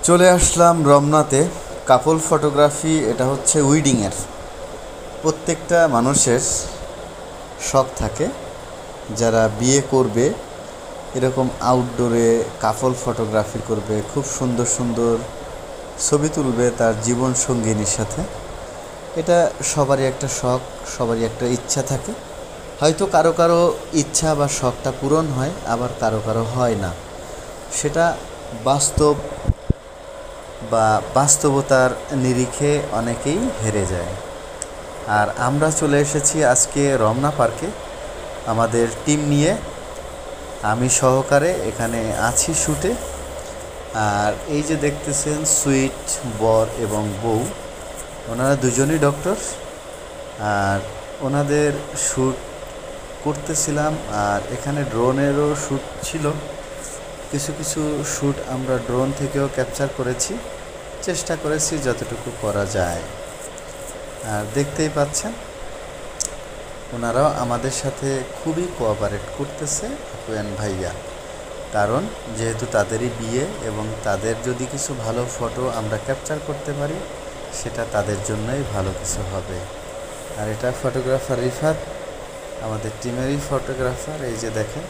চলে আসলাম রমনাতে। কাপল ফটোগ্রাফি এটা হচ্ছে উইডিংয়ের। প্রত্যেকটা মানুষের শখ থাকে যারা বিয়ে করবে এরকম আউটডোরে কাপল ফটোগ্রাফি করবে, খুব সুন্দর সুন্দর ছবি তুলবে তার জীবন সঙ্গিনীর সাথে। এটা সবারই একটা শখ, সবারই একটা ইচ্ছা থাকে। হয়তো কারো কারো ইচ্ছা বা শখটা পূরণ হয়, আবার কারো কারো হয় না। সেটা বাস্তব বা বাস্তবতার নিরিখে অনেকেই হেরে যায়। আর আমরা চলে এসেছি আজকে রমনা পার্কে আমাদের টিম নিয়ে, আমি সহকারে এখানে আছি শ্যুটে। আর এই যে দেখতেছেন সুইট বর এবং বউ, ওনারা দুজনই ডক্টর। আর ওনাদের শ্যুট করতেছিলাম। আর এখানে ড্রোনেরও শ্যুট ছিল, কিছু কিছু শ্যুট আমরা ড্রোন থেকেও ক্যাপচার করেছি, চেষ্টা করেছি যতটুকু করা যায়। আর দেখতেই পাচ্ছেন ওনারাও আমাদের সাথে খুবই কোঅপারেট করতেছে, আপুয়ান ভাইয়া। কারণ যেহেতু তাদেরই বিয়ে এবং তাদের যদি কিছু ভালো ফটো আমরা ক্যাপচার করতে পারি সেটা তাদের জন্যই ভালো কিছু হবে। আর এটা ফটোগ্রাফার রিফাত, আমাদের টিমেরই ফটোগ্রাফার। এই যে দেখেন,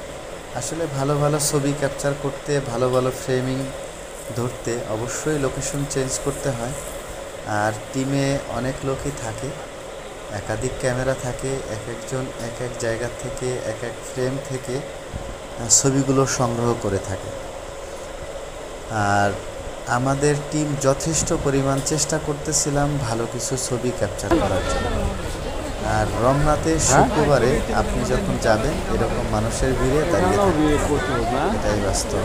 আসলে ভালো ভালো ছবি ক্যাপচার করতে, ভালো ভালো ফ্রেমিং ধরতে অবশ্যই লোকেশন চেঞ্জ করতে হয়। আর টিমে অনেক লোকই থাকে, একাধিক ক্যামেরা থাকে, এক একজন এক এক জায়গা থেকে এক এক ফ্রেম থেকে ছবিগুলো সংগ্রহ করে থাকে। আর আমাদের টিম যথেষ্ট পরিমাণ চেষ্টা করতেছিলাম ভালো কিছু ছবি ক্যাপচার করার জন্য। আর রমনাতে শুক্রবারে আপনি যখন যাবেন এরকম মানুষের ভিড়ে দাঁড়িয়ে থাকবেন, এটাই বাস্তব।